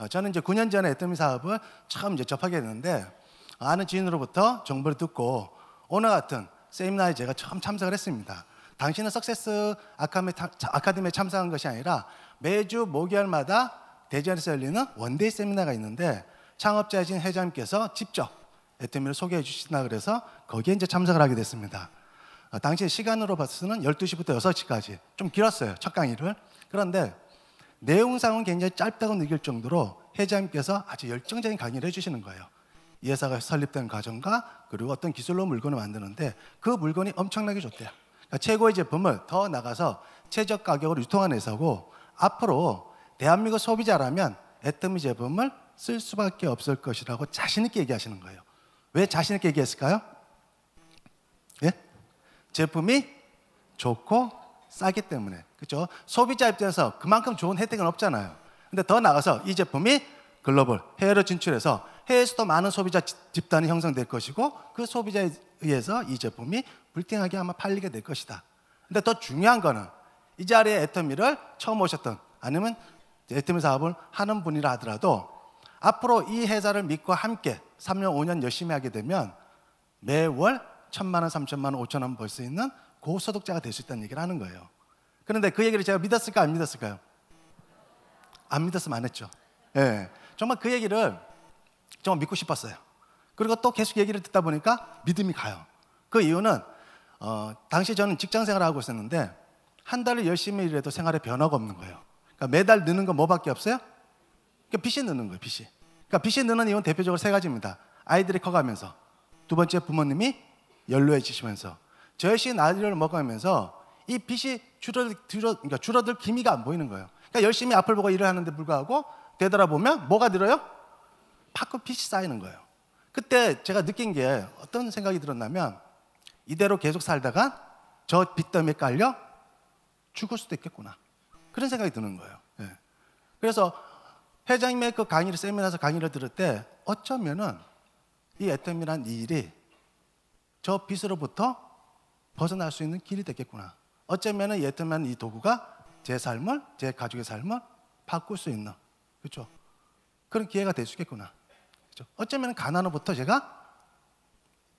저는 이제 9년 전에 애터미 사업을 처음 이제 접하게 됐는데 아는 지인으로부터 정보를 듣고 오늘 같은 세미나에 제가 처음 참석을 했습니다. 당신은 석세스 아카데미에 참석한 것이 아니라 매주 목요일마다 대전에서 열리는 원데이 세미나가 있는데 창업자이신 회장님께서 직접 애터미를 소개해 주신다 그래서 거기에 이제 참석을 하게 됐습니다. 당시 시간으로 봐서는 12시부터 6시까지 좀 길었어요, 첫 강의를. 그런데 내용상은 굉장히 짧다고 느낄 정도로 회장님께서 아주 열정적인 강의를 해주시는 거예요. 이 회사가 설립된 과정과 그리고 어떤 기술로 물건을 만드는데 그 물건이 엄청나게 좋대요. 그러니까 최고의 제품을 더 나가서 최저 가격으로 유통하는 회사고 앞으로 대한민국 소비자라면 애터미 제품을 쓸 수밖에 없을 것이라고 자신 있게 얘기하시는 거예요. 왜 자신 있게 얘기했을까요? 예? 제품이 좋고 싸기 때문에. 그렇죠? 소비자 입장에서 그만큼 좋은 혜택은 없잖아요. 근데 더 나가서 이 제품이 글로벌 해외로 진출해서 해외에서도 많은 소비자 집단이 형성될 것이고 그 소비자에 의해서 이 제품이 불팅하게 아마 팔리게 될 것이다. 근데 더 중요한 거는 이 자리에 애터미를 처음 오셨던 아니면 애터미 사업을 하는 분이라 하더라도 앞으로 이 회사를 믿고 함께 3년, 5년 열심히 하게 되면 매월 1,000만 원, 3천만 원, 5천 원 벌 수 있는 고소득자가 될 수 있다는 얘기를 하는 거예요. 그런데 그 얘기를 제가 믿었을까 안 믿었을까요? 안 믿었으면 안 했죠. 예, 정말 그 얘기를 정말 믿고 싶었어요. 그리고 또 계속 얘기를 듣다 보니까 믿음이 가요. 그 이유는 당시 저는 직장생활을 하고 있었는데 한 달을 열심히 일해도 생활에 변화가 없는 거예요. 그러니까 매달 느는 건 뭐밖에 없어요? 그러니까 빚이 느는 거예요, 빚이. 그러니까 빚이 느는 이유는 대표적으로 세 가지입니다. 아이들이 커가면서, 두 번째 부모님이 연로해지시면서, 저 역시 나이를 먹어가면서 이 빚이 줄어들 기미가 안 보이는 거예요. 그러니까 열심히 앞을 보고 일을 하는데 불구하고 되돌아보면 뭐가 늘어요? 자꾸 빚이 쌓이는 거예요. 그때 제가 느낀 게 어떤 생각이 들었냐면 이대로 계속 살다가 저 빚더미에 깔려 죽을 수도 있겠구나. 그런 생각이 드는 거예요. 예. 그래서 회장님의 그 강의를 세미나에서 강의를 들을 때 어쩌면은 이 애터미란 이 일이 저 빚으로부터 벗어날 수 있는 길이 되겠구나. 어쩌면은 이 애터미란 이 도구가 제 삶을, 제 가족의 삶을 바꿀 수 있는, 그렇죠? 그런 기회가 될 수 있겠구나. 그렇죠? 어쩌면 가난으로부터 제가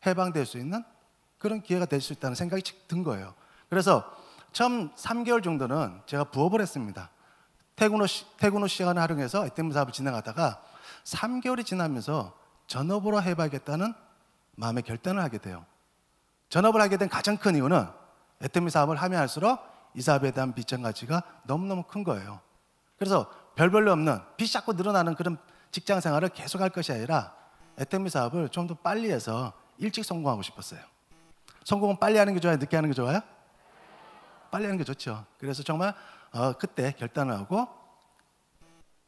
해방될 수 있는 그런 기회가 될 수 있다는 생각이 든 거예요. 그래서 처음 3개월 정도는 제가 부업을 했습니다. 퇴근 후 시간을 활용해서 애터미 사업을 진행하다가 3개월이 지나면서 전업으로 해봐야겠다는 마음의 결단을 하게 돼요. 전업을 하게 된 가장 큰 이유는 애터미 사업을 하면 할수록 이 사업에 대한 비전 가치가 너무너무 큰 거예요. 그래서 별볼로 없는 빚이 자꾸 늘어나는 그런 직장 생활을 계속할 것이 아니라 애터미 사업을 좀 더 빨리 해서 일찍 성공하고 싶었어요. 성공은 빨리 하는 게 좋아요? 늦게 하는 게 좋아요? 빨리 하는 게 좋죠. 그래서 정말 그때 결단을 하고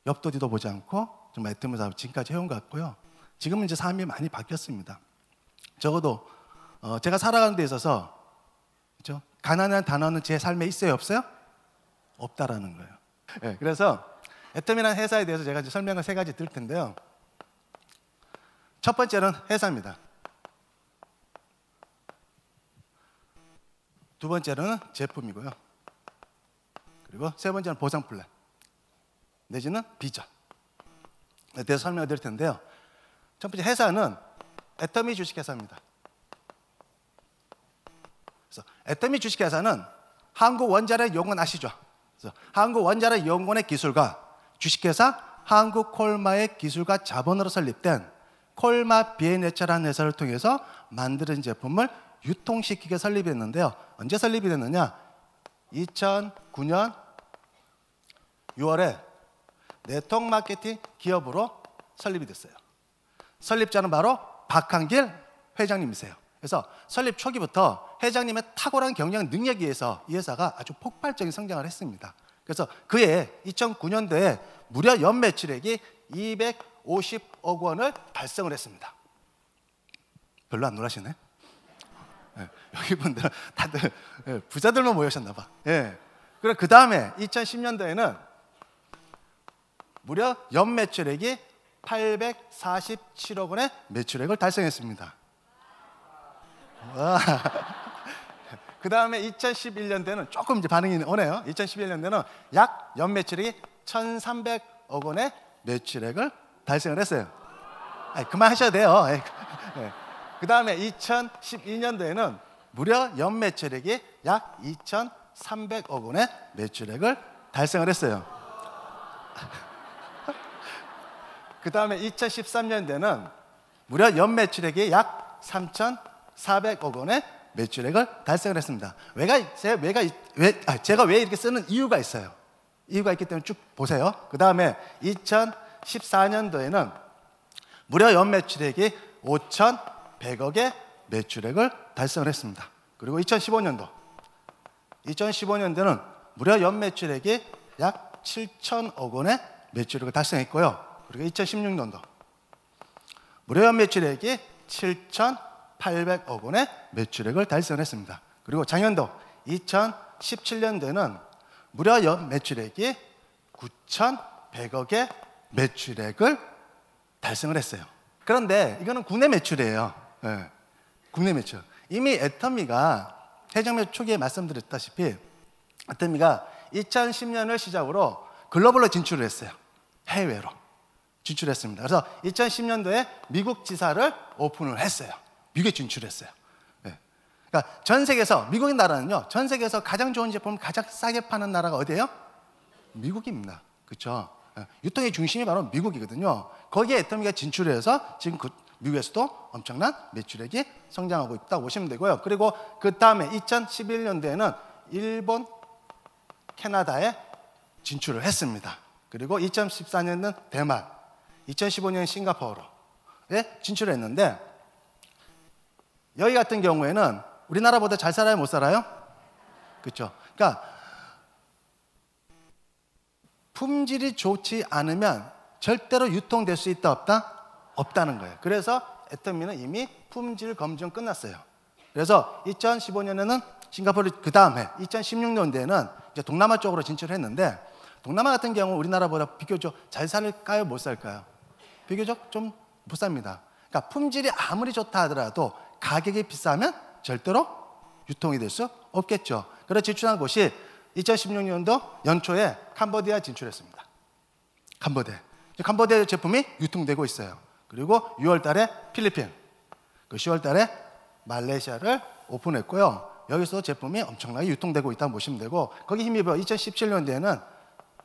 옆도 뒤도 보지 않고 정말 애터미 사업 지금까지 해온 것 같고요. 지금은 이제 삶이 많이 바뀌었습니다. 적어도 제가 살아가는 데 있어서 그렇죠? 가난한 단어는 제 삶에 있어요? 없어요? 없다라는 거예요. 네, 그래서 애터미라는 회사에 대해서 제가 이제 설명을 3가지 드릴 텐데요. 첫 번째는 회사입니다. 두 번째는 제품이고요. 그리고 세 번째는 보상 플랜 내지는 비전에 대해서 설명을 드릴 텐데요. 첫 번째 회사는 애터미 주식회사입니다. 그래서 애터미 주식회사는 한국원자력 연구원 아시죠? 그래서 한국원자력 연구원의 기술과 주식회사 한국콜마의 기술과 자본으로 설립된 콜마 비엔에처라는 회사를 통해서 만드는 제품을 유통시키게 설립이 됐는데요. 언제 설립이 됐느냐? 2009년 6월에 네트워크 마케팅 기업으로 설립이 됐어요. 설립자는 바로 박한길 회장님이세요. 그래서 설립 초기부터 회장님의 탁월한 경영 능력에 의해서 이 회사가 아주 폭발적인 성장을 했습니다. 그래서 그해 2009년도에 무려 연매출액이 250억 원을 달성을 했습니다. 별로 안 놀라시네? 네, 여기 분들은 다들 부자들만 모여셨나 봐. 네. 그리고 그 다음에 2010년도에는 무려 연매출액이 847억 원의 매출액을 달성했습니다. 그 다음에 2011년도에는 조금 이제 반응이 오네요. 2011년도에는 약 연매출액이 1,300억 원의 매출액을 달성을 했어요. 그만하셔도 돼요. 그 다음에 2012년도에는 무려 연매출액이 약 2,300억 원의 매출액을 달성을 했어요. 그 다음에 2013년도에는 무려 연매출액이 약 3,400억 원의 매출액을 달성을 했습니다. 제가 왜 이렇게 쓰는 이유가 있어요. 이유가 있기 때문에 쭉 보세요. 그 다음에 2014년도에는 무려 연매출액이 5,100억의 매출액을 달성을 했습니다. 그리고 2015년도는 무려 연매출액이 약 7,000억 원의 매출액을 달성했고요. 그리고 2016년도 무려 연매출액이 7,800억 원의 매출액을 달성했습니다. 그리고 작년도 2017년도에는 무려 연매출액이 9,100억의 매출액을 달성을 했어요. 그런데 이거는 국내 매출이에요. 네, 국내 매출. 이미 애터미가 해적매 초기에 말씀드렸다시피 애터미가 2010년을 시작으로 글로벌로 진출을 했어요. 해외로 진출했습니다. 그래서 2010년도에 미국 지사를 오픈을 했어요. 미국에 진출했어요. 네. 그러니까 전 세계에서 미국의 나라는요, 전 세계에서 가장 좋은 제품을 가장 싸게 파는 나라가 어디예요? 미국입니다. 그렇죠? 네. 유통의 중심이 바로 미국이거든요. 거기에 애터미가 진출해서 지금 미국에서도 엄청난 매출액이 성장하고 있다고 보시면 되고요. 그리고 그 다음에 2011년도에는 일본, 캐나다에 진출을 했습니다. 그리고 2014년은 대만, 2015년 싱가포르에 진출을 했는데, 여기 같은 경우에는 우리나라보다 잘 살아요, 못 살아요? 그렇죠? 그러니까 품질이 좋지 않으면 절대로 유통될 수 있다 없다? 없다는 거예요. 그래서 애터미는 이미 품질 검증 끝났어요. 그래서 2015년에는 싱가포르, 그 다음에 2016년도에는 이제 동남아 쪽으로 진출했는데, 동남아 같은 경우 우리나라보다 비교적 잘 살까요, 못 살까요? 비교적 좀 못 삽니다. 그러니까 품질이 아무리 좋다 하더라도 가격이 비싸면 절대로 유통이 될 수 없겠죠. 그래서 진출한 곳이 2016년도 연초에 캄보디아 진출했습니다. 캄보디아 제품이 유통되고 있어요. 그리고 6월 달에 필리핀, 그 10월 달에 말레이시아를 오픈했고요. 여기서 제품이 엄청나게 유통되고 있다고 보시면 되고, 거기 힘입어 2017년도에는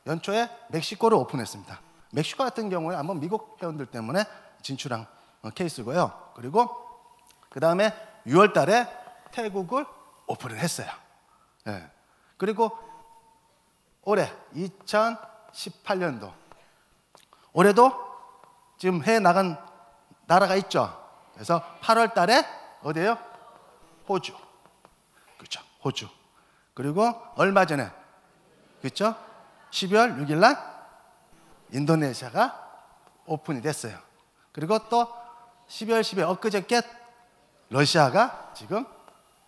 연초에 멕시코를 오픈했습니다. 멕시코 같은 경우에 한번 미국 회원들 때문에 진출한 케이스고요. 그리고 그 다음에 6월 달에 태국을 오픈을 했어요. 네. 그리고 올해 2018년도 올해도 지금 해외 나간 나라가 있죠. 그래서 8월 달에 어디예요? 호주. 그렇죠. 호주. 그리고 얼마 전에, 그렇죠? 12월 6일 날 인도네시아가 오픈이 됐어요. 그리고 또 12월 10일 엊그저께 러시아가 지금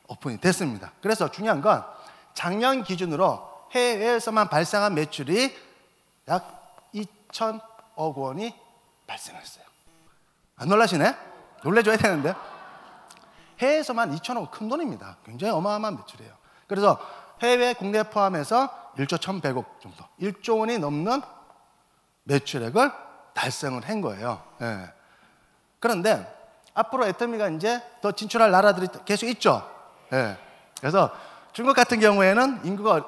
오픈이 됐습니다. 그래서 중요한 건 작년 기준으로 해외에서만 발생한 매출이 약 2,000억 원이 발생했어요. 안 놀라시네? 놀래줘야 되는데. 해외에서만 2,000억 큰 돈입니다. 굉장히 어마어마한 매출이에요. 그래서 해외, 국내 포함해서 1조 1,100억 정도, 1조 원이 넘는 매출액을 달성을 한 거예요. 예. 그런데 앞으로 애터미가 이제 더 진출할 나라들이 계속 있죠. 예. 그래서 중국 같은 경우에는 인구가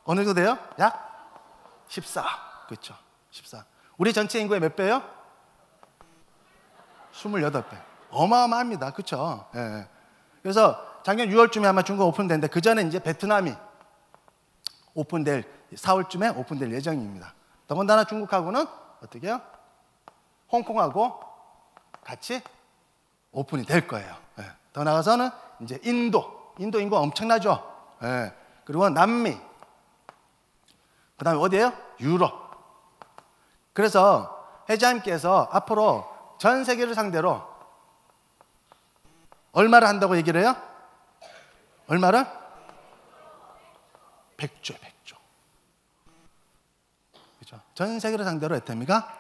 어느 정도 돼요? 약 14. 그렇죠. 14. 우리 전체 인구의 몇 배예요? 28배. 어마어마합니다. 그렇죠. 예. 그래서 작년 6월쯤에 아마 중국 오픈됐는데, 그 전에 이제 베트남이 오픈될 4월쯤에 오픈될 예정입니다. 더군다나 중국하고는 어떻게 해요? 홍콩하고 같이 오픈이 될 거예요. 예. 더 나아가서는 이제 인도 인구 엄청나죠. 예. 그리고 남미, 그 다음에 어디예요? 유럽. 그래서 회장님께서 앞으로 전 세계를 상대로 얼마를 한다고 얘기를 해요? 얼마를? 100조. 그렇죠? 전 세계를 상대로 애터미가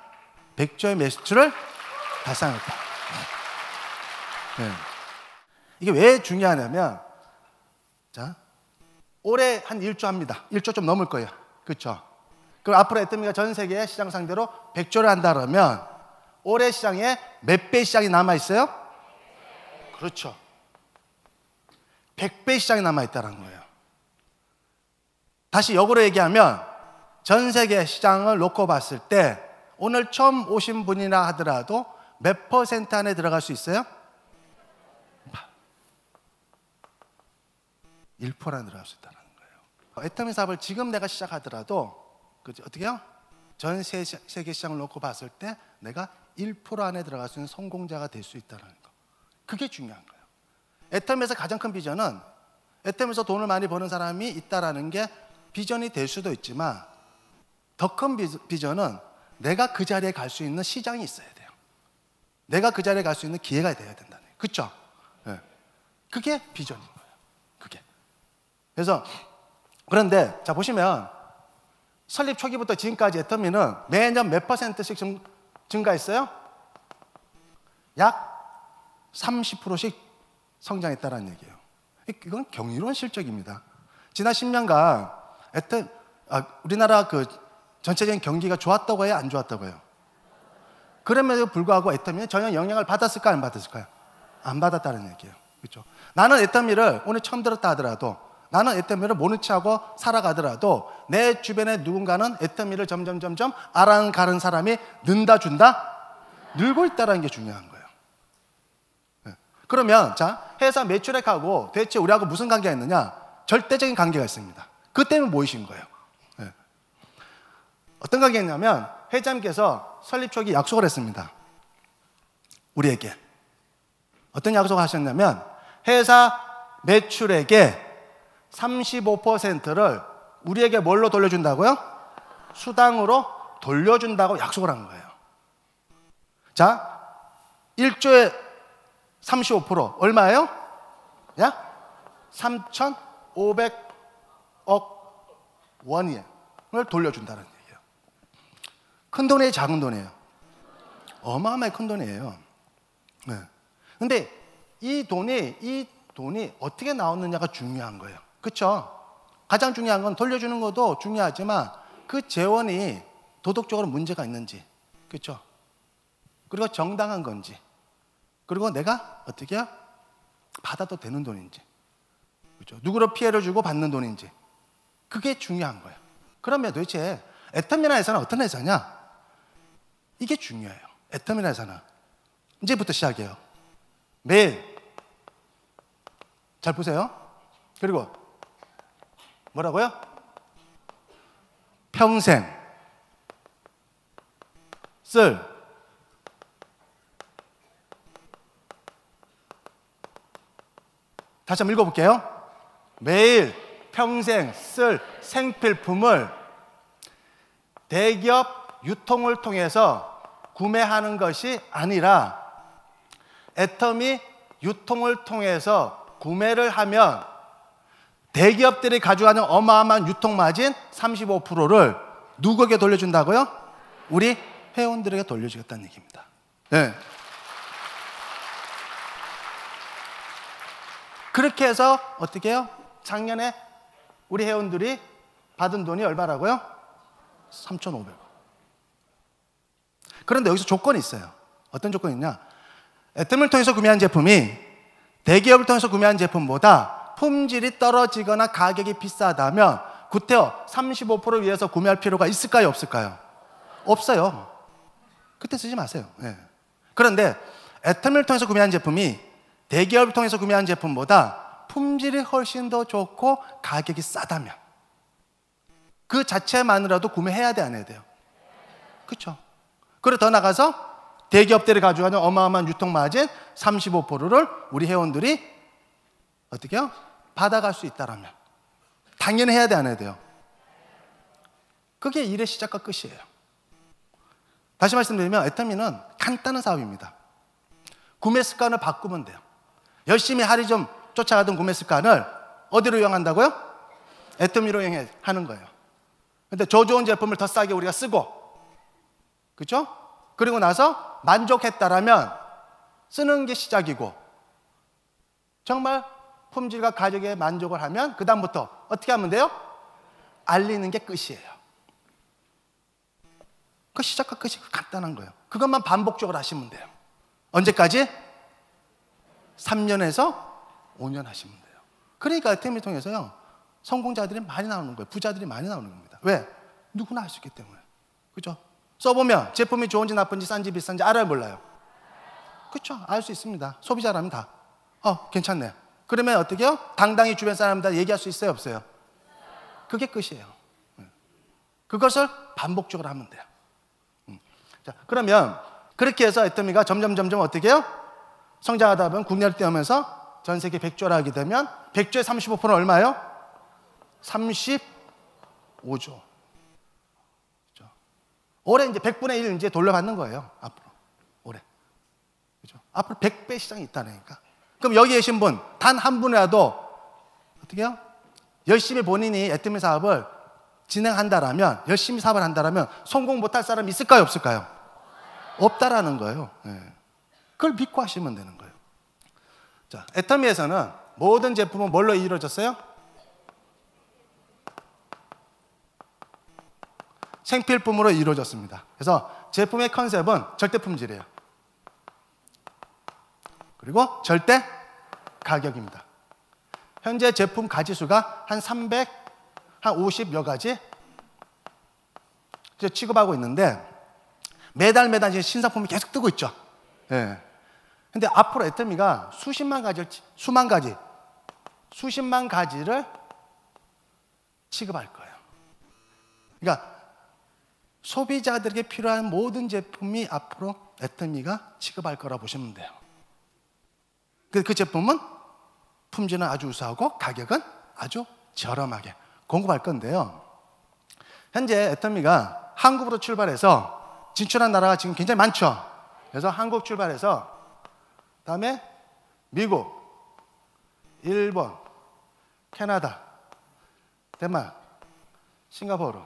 100조의 매출을 달성했다. 네. 이게 왜 중요하냐면, 자, 올해 한 1조 합니다. 1조 좀 넘을 거예요. 그렇죠? 그럼 앞으로 애터미가 전 세계 시장 상대로 100조를 한다 그러면 올해 시장에 몇 배 시장이 남아있어요? 그렇죠. 100배 시장이 남아있다는 거예요. 다시 역으로 얘기하면 전 세계 시장을 놓고 봤을 때 오늘 처음 오신 분이라 하더라도 몇 % 안에 들어갈 수 있어요? 1% 안에 들어갈 수 있다는 거예요. 애터미 사업을 지금 내가 시작하더라도 어떻게 해요? 전 세계 시장을 놓고 봤을 때 내가 1% 안에 들어갈 수 있는 성공자가 될 수 있다는 거. 그게 중요한 거예요. 애터미에서 가장 큰 비전은 애터미에서 돈을 많이 버는 사람이 있다라는 게 비전이 될 수도 있지만 더 큰 비전은 내가 그 자리에 갈 수 있는 시장이 있어야 돼요. 내가 그 자리에 갈 수 있는 기회가 돼야 된다는 거예요. 그렇죠? 네. 그게 비전인 거예요. 그게. 그래서 그런데 자 보시면 설립 초기부터 지금까지 애터미는 매년 몇 %씩 증가했어요? 약 30%씩 성장했다는 얘기예요. 이건 경이로운 실적입니다. 지난 10년간 우리나라 전체적인 경기가 좋았다고 해요? 안 좋았다고 해요? 그럼에도 불구하고 애터미는 전혀 영향을 받았을까요? 안 받았을까요? 안 받았다는 얘기예요. 그렇죠? 나는 애터미를 오늘 처음 들었다 하더라도 나는 애터미를 모른 척하고 살아가더라도 내 주변에 누군가는 애터미를 점점 알아가는 사람이 는다 준다? 늘고 있다는 게 중요한 거예요. 네. 그러면 자 회사 매출액하고 대체 우리하고 무슨 관계가 있느냐? 절대적인 관계가 있습니다. 그 때문에 모이신 거예요. 네. 어떤 관계가 있냐면 회장님께서 설립 초기 약속을 했습니다. 우리에게. 어떤 약속을 하셨냐면 회사 매출액의 35%를 우리에게 뭘로 돌려준다고요? 수당으로 돌려준다고 약속을 한 거예요. 자, 1조에 35% 얼마예요? 약 3,500억 원을 돌려준다는 얘기예요. 큰 돈이에요, 작은 돈이에요? 어마어마하게 큰 돈이에요. 네. 근데 이 돈이 어떻게 나오느냐가 중요한 거예요. 그렇죠? 가장 중요한 건 돌려주는 것도 중요하지만 그 재원이 도덕적으로 문제가 있는지, 그렇죠? 그리고 정당한 건지, 그리고 내가 어떻게 해요? 받아도 되는 돈인지, 그렇죠? 누구로 피해를 주고 받는 돈인지, 그게 중요한 거예요. 그러면 도대체 애터미나 회사는 어떤 회사냐? 이게 중요해요. 애터미나 회사는 이제부터 시작이에요. 매일 잘 보세요. 그리고 뭐라고요? 평생 쓸 다시 한번 읽어볼게요. 매일 평생 쓸 생필품을 대기업 유통을 통해서 구매하는 것이 아니라 애터미 유통을 통해서 구매를 하면 대기업들이 가져가는 어마어마한 유통마진 35%를 누구에게 돌려준다고요? 우리 회원들에게 돌려주겠다는 얘기입니다. 네. 그렇게 해서 어떻게 해요? 작년에 우리 회원들이 받은 돈이 얼마라고요? 3,500원. 그런데 여기서 조건이 있어요. 어떤 조건이 있냐? 애터미를 통해서 구매한 제품이 대기업을 통해서 구매한 제품보다 품질이 떨어지거나 가격이 비싸다면 구태여 35% 위에서 구매할 필요가 있을까요? 없을까요? 없어요. 그때 쓰지 마세요. 네. 그런데 애터미를 통해서 구매한 제품이 대기업을 통해서 구매한 제품보다 품질이 훨씬 더 좋고 가격이 싸다면 그 자체만으로도 구매해야 돼, 안 해야 돼요? 그렇죠? 그리고 더 나가서 대기업들이 가져가는 어마어마한 유통마진 35%를 우리 회원들이 어떻게 해요? 받아갈 수 있다라면 당연히 해야 돼, 안 해야 돼요? 그게 일의 시작과 끝이에요. 다시 말씀드리면 애터미는 간단한 사업입니다. 구매 습관을 바꾸면 돼요. 열심히 할인 좀 쫓아가던 구매 습관을 어디로 이용한다고요? 애터미로 하는 거예요. 근데 저 좋은 제품을 더 싸게 우리가 쓰고, 그렇죠? 그리고 나서 만족했다라면 쓰는 게 시작이고, 정말 품질과 가격에 만족을 하면 그 다음부터 어떻게 하면 돼요? 알리는 게 끝이에요. 그 시작과 끝이 간단한 거예요. 그것만 반복적으로 하시면 돼요. 언제까지? 3년에서 5년 하시면 돼요. 그러니까 애터미를 통해서요, 성공자들이 많이 나오는 거예요. 부자들이 많이 나오는 겁니다. 왜? 누구나 할 수 있기 때문에. 그죠? 써보면 제품이 좋은지 나쁜지 싼지 비싼지 알아요, 몰라요? 그렇죠? 알 수 있습니다. 소비자라면 다. 괜찮네. 그러면 어떻게 해요? 당당히 주변 사람들 얘기할 수 있어요, 없어요? 그게 끝이에요. 그것을 반복적으로 하면 돼요. 자, 그러면 그렇게 해서 애터미가 점점 어떻게 해요? 성장하다 보면 국내를 뛰어오면서 전 세계 100조를 하게 되면 100조의 35%는 얼마예요? 35조. 그렇죠? 올해 이제 100분의 1 이제 돌려받는 거예요. 앞으로. 올해. 그렇죠? 앞으로 100배 시장이 있다니까. 그럼 여기 계신 분, 단 한 분이라도 어떻게 해요? 열심히 본인이 애터미 사업을 진행한다라면, 열심히 사업을 한다라면 성공 못할 사람이 있을까요, 없을까요? 없다라는 거예요. 네. 그걸 믿고 하시면 되는 거예요. 자, 애터미에서는 모든 제품은 뭘로 이루어졌어요? 생필품으로 이루어졌습니다. 그래서 제품의 컨셉은 절대 품질이에요. 그리고 절대 가격입니다. 현재 제품 가지수가 한 50여 가지 취급하고 있는데 매달 이제 신상품이 계속 뜨고 있죠. 예. 근데 앞으로 애터미가 수십만 가지를 취급할 거예요. 그러니까 소비자들에게 필요한 모든 제품이 앞으로 애터미가 취급할 거라 보시면 돼요. 그 제품은 품질은 아주 우수하고 가격은 아주 저렴하게 공급할 건데요. 현재 애터미가 한국으로 출발해서 진출한 나라가 지금 굉장히 많죠. 그래서 한국 출발해서 다음에 미국, 일본, 캐나다, 덴마크, 싱가포르,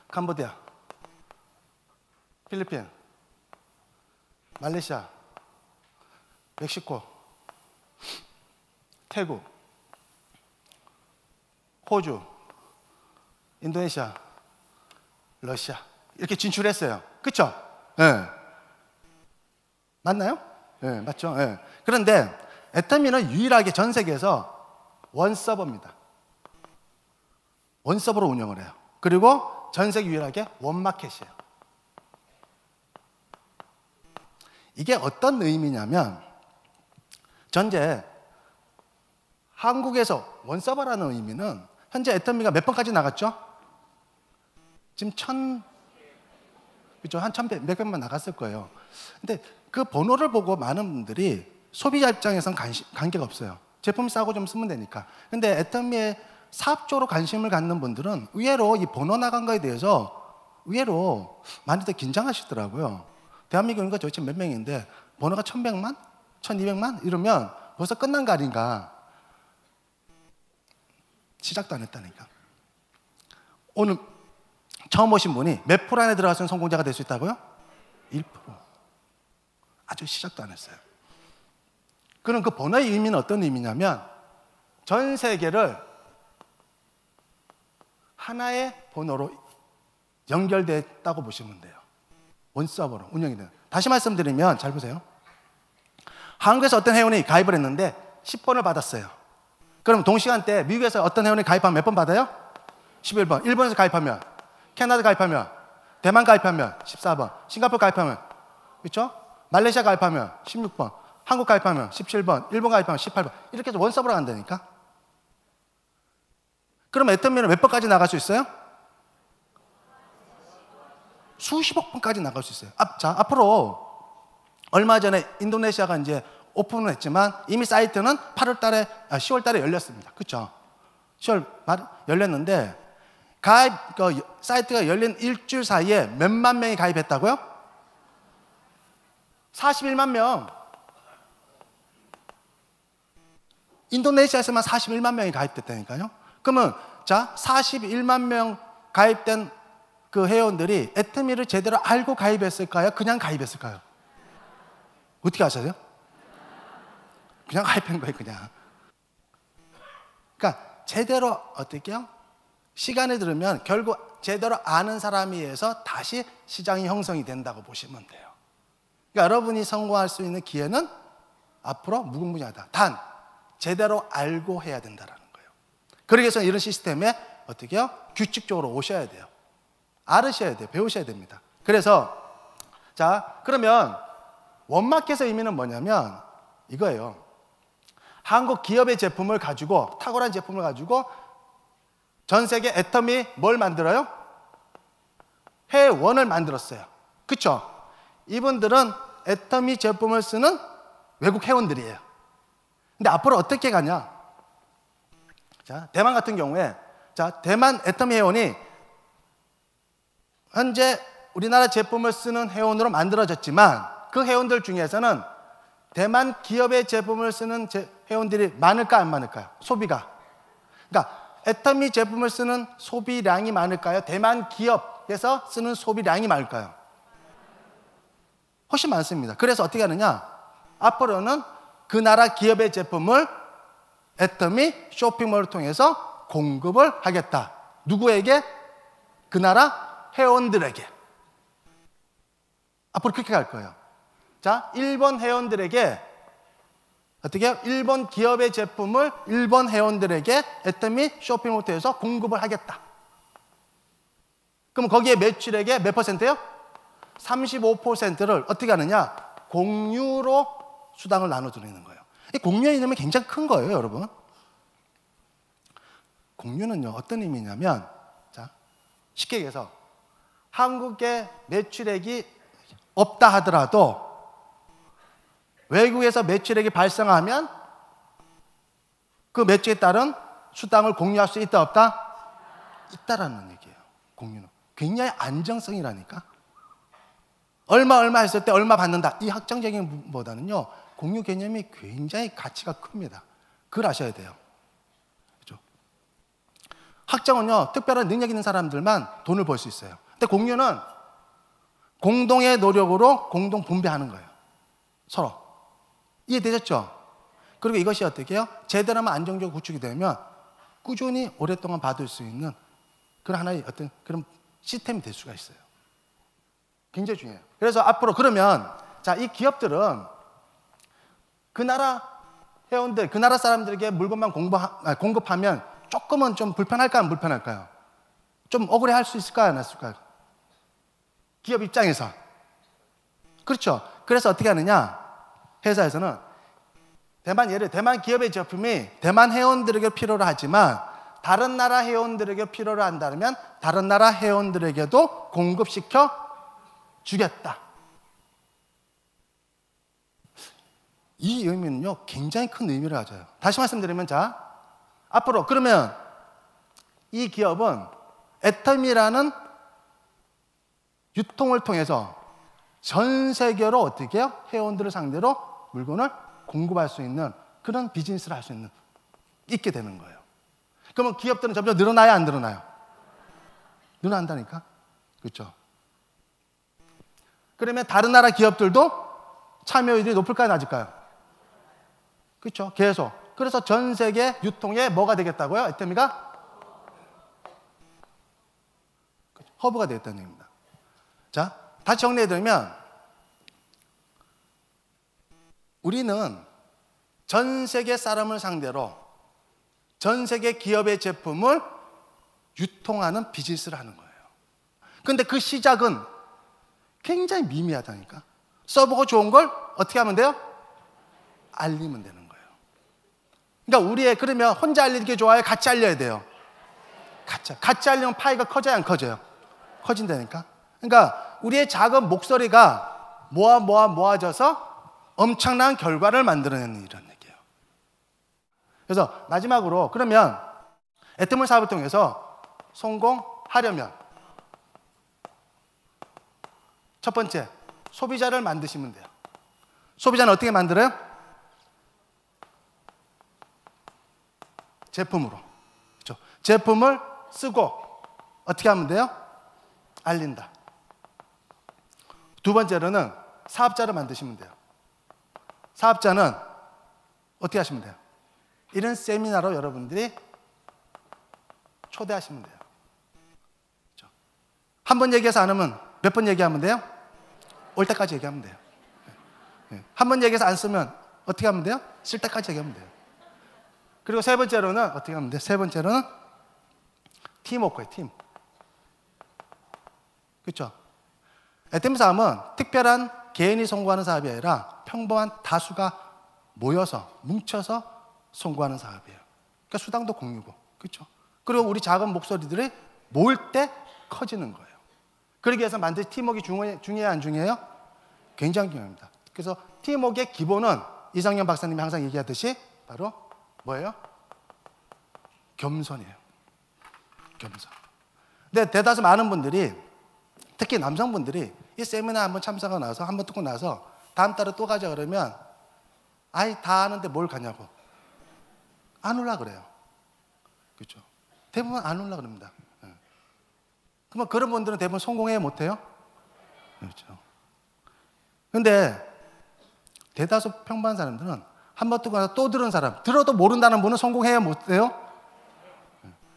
캄보디아, 필리핀, 말레이시아, 멕시코, 태국, 호주, 인도네시아, 러시아 이렇게 진출했어요. 그렇죠? 네. 맞나요? 네, 맞죠? 네. 그런데 애터미는 유일하게 전 세계에서 원서버입니다. 원서버로 운영을 해요. 그리고 전 세계 유일하게 원마켓이에요. 이게 어떤 의미냐면 전제 한국에서 원서버라는 의미는 현재 애터미가 몇 번까지 나갔죠? 지금 그죠? 한 1,100, 몇백만 나갔을 거예요. 근데 그 번호를 보고 많은 분들이 소비자 입장에선 관계가 없어요. 제품 싸고 좀 쓰면 되니까. 근데 애터미의 사업적으로 관심을 갖는 분들은 의외로 이 번호 나간 거에 대해서 의외로 많이들 긴장하시더라고요. 대한민국 인구가 도대체 몇 명인데 번호가 1,100만? 1,200만? 이러면 벌써 끝난 거 아닌가. 시작도 안 했다니까. 오늘 처음 오신 분이 몇 프로 안에 들어가서 성공자가 될 수 있다고요? 1%. 아직 시작도 안 했어요. 그럼 그 번호의 의미는 어떤 의미냐면 전 세계를 하나의 번호로 연결됐다고 보시면 돼요. 원서버로 운영이 돼요. 다시 말씀드리면 잘 보세요. 한국에서 어떤 회원이 가입을 했는데 10번을 받았어요. 그럼 동시간대 미국에서 어떤 회원이 가입하면 몇 번 받아요? 11번. 일본에서 가입하면, 캐나다 가입하면, 대만 가입하면 14번, 싱가포르 가입하면, 그렇죠? 말레이시아 가입하면 16번, 한국 가입하면 17번, 일본 가입하면 18번. 이렇게 해서 원서버로 간다니까. 그럼 애터미는 몇 번까지 나갈 수 있어요? 수십억 번까지 나갈 수 있어요. 자, 앞으로 얼마 전에 인도네시아가 이제 오픈을 했지만 이미 사이트는 10월 달에 열렸습니다. 그렇죠? 10월 말 열렸는데 사이트가 열린 일주일 사이에 몇만 명이 가입했다고요? 41만 명. 인도네시아에서만 41만 명이 가입됐다니까요. 그러면 자, 41만 명 가입된 그 회원들이 애터미를 제대로 알고 가입했을까요? 그냥 가입했을까요? 어떻게 아세요? 그냥 가입한 거예요, 그냥. 그러니까 제대로 어떻게 해요? 시간이 들으면 결국 제대로 아는 사람에 의해서 다시 시장이 형성이 된다고 보시면 돼요. 그러니까 여러분이 성공할 수 있는 기회는 앞으로 무궁무진하다. 단 제대로 알고 해야 된다는 거예요. 그러기 위해서 이런 시스템에 어떻게 해요? 규칙적으로 오셔야 돼요. 알으셔야 돼요. 배우셔야 됩니다. 그래서 자, 그러면 원마켓의 의미는 뭐냐면 이거예요. 한국 기업의 제품을 가지고, 탁월한 제품을 가지고 전 세계 애터미 뭘 만들어요? 회원을 만들었어요. 그렇죠? 이분들은 애터미 제품을 쓰는 외국 회원들이에요. 근데 앞으로 어떻게 가냐? 자, 대만 같은 경우에, 자, 대만 애터미 회원이 현재 우리나라 제품을 쓰는 회원으로 만들어졌지만 그 회원들 중에서는 대만 기업의 제품을 쓰는 회원들이 많을까 안 많을까요? 소비가. 그러니까 애터미 제품을 쓰는 소비량이 많을까요? 대만 기업에서 쓰는 소비량이 많을까요? 훨씬 많습니다. 그래서 어떻게 하느냐? 앞으로는 그 나라 기업의 제품을 애터미 쇼핑몰을 통해서 공급을 하겠다. 누구에게? 그 나라 회원들에게. 앞으로 그렇게 갈 거예요. 자, 일본 회원들에게 어떻게 해요? 일본 기업의 제품을 일본 회원들에게 애터미 쇼핑몰에서 공급을 하겠다. 그럼 거기에 매출액의 몇 퍼센트예요? 35%를 어떻게 하느냐? 공유로 수당을 나눠드리는 거예요. 이 공유의 이념이 굉장히 큰 거예요, 여러분. 공유는요, 어떤 의미냐면, 자, 쉽게 얘기해서 한국의 매출액이 없다 하더라도 외국에서 매출액이 발생하면 그 매출에 따른 수당을 공유할 수 있다 없다? 있다라는 얘기예요. 공유는 굉장히 안정성이라니까. 얼마 했을 때 얼마 받는다, 이 확정적인 보다는요, 공유 개념이 굉장히 가치가 큽니다. 그걸 아셔야 돼요. 그렇죠? 확정은요, 특별한 능력 있는 사람들만 돈을 벌 수 있어요. 근데 공유는 공동의 노력으로 공동 분배하는 거예요. 서로. 이해되셨죠? 그리고 이것이 어떻게 해요? 제대로 하면 안정적으로 구축이 되면 꾸준히 오랫동안 받을 수 있는 그런 하나의 어떤 그런 시스템이 될 수가 있어요. 굉장히 중요해요. 그래서 앞으로 그러면, 자, 이 기업들은 그 나라 회원들, 그 나라 사람들에게 물건만 공급하면 조금은 좀 불편할까요? 안 불편할까요? 좀 억울해 할 수 있을까요? 안 했을까요? 기업 입장에서. 그렇죠. 그래서 어떻게 하느냐? 회사에서는 대만 기업의 제품이 대만 회원들에게 필요로 하지만 다른 나라 회원들에게 필요로 한다면 다른 나라 회원들에게도 공급시켜 주겠다. 이 의미는요, 굉장히 큰 의미를 가져요. 다시 말씀드리면, 자, 앞으로 그러면 이 기업은 애터미라는 유통을 통해서 전 세계로 어떻게 해요? 회원들을 상대로 물건을 공급할 수 있는 그런 비즈니스를 할 수 있게 되는 거예요. 그러면 기업들은 점점 늘어나요, 안 늘어나요? 늘어난다니까? 그렇죠? 그러면 다른 나라 기업들도 참여율이 높을까요, 낮을까요? 그렇죠? 계속. 그래서 전 세계 유통에 뭐가 되겠다고요? 애터미가 허브가 되겠다는 얘기입니다. 자, 다시 정리해드리면 우리는 전 세계 사람을 상대로 전 세계 기업의 제품을 유통하는 비즈니스를 하는 거예요. 그런데 그 시작은 굉장히 미미하다니까. 써보고 좋은 걸 어떻게 하면 돼요? 알리면 되는 거예요. 그러니까 그러면 혼자 알리는 게 좋아요? 같이 알려야 돼요? 같이 알리면 파이가 커져야 안 커져요? 커진다니까. 그러니까 우리의 작은 목소리가 모아져서 엄청난 결과를 만들어내는 이런 얘기예요. 그래서 마지막으로, 그러면 애터미 사업을 통해서 성공하려면 첫 번째, 소비자를 만드시면 돼요. 소비자는 어떻게 만들어요? 제품으로. 그렇죠? 제품을 쓰고 어떻게 하면 돼요? 알린다. 두 번째로는 사업자를 만드시면 돼요. 사업자는 어떻게 하시면 돼요? 이런 세미나로 여러분들이 초대하시면 돼요. 그렇죠? 한 번 얘기해서 안 하면 몇 번 얘기하면 돼요? 올 때까지 얘기하면 돼요. 한 번 얘기해서 안 쓰면 어떻게 하면 돼요? 쓸 때까지 얘기하면 돼요. 그리고 세 번째로는 어떻게 하면 돼요? 세 번째로는 팀워크예요. 팀. 그렇죠? 에템 사업은 특별한 개인이 송고하는 사업이 아니라 평범한 다수가 모여서 뭉쳐서 송고하는 사업이에요. 그러니까 수당도 공유고, 그렇죠? 그리고 우리 작은 목소리들이 모일 때 커지는 거예요. 그러기 위해서 만든 팀워크가 중요해요, 안 중요해요? 굉장히 중요합니다. 그래서 팀워크의 기본은 이상현 박사님이 항상 얘기하듯이 바로 뭐예요? 겸손이에요. 겸손. 근데 대다수 많은 분들이, 특히 남성분들이 이 세미나 한번 참석하고 나서 한번 듣고 나서 다음 달에 또 가자 그러면 아이 다 아는데 뭘 가냐고 안 올라 그래요. 그렇죠? 대부분 안 올라 그럽니다. 그러면 그런 분들은 대부분 성공해요, 못해요? 그렇죠. 근데 대다수 평범한 사람들은 한번 듣고 나서 또 들은 사람, 들어도 모른다는 분은 성공해요, 못해요?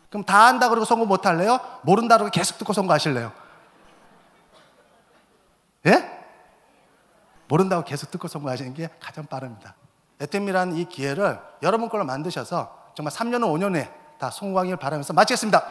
그럼 다 안다 그러고 성공 못할래요? 모른다 그러고 계속 듣고 성공하실래요? 예? 모른다고 계속 듣고 성공하시는 게 가장 빠릅니다. 에템이라는 이 기회를 여러분 걸로 만드셔서 정말 3년 후 5년 후에 다 성공하길 바라면서 마치겠습니다.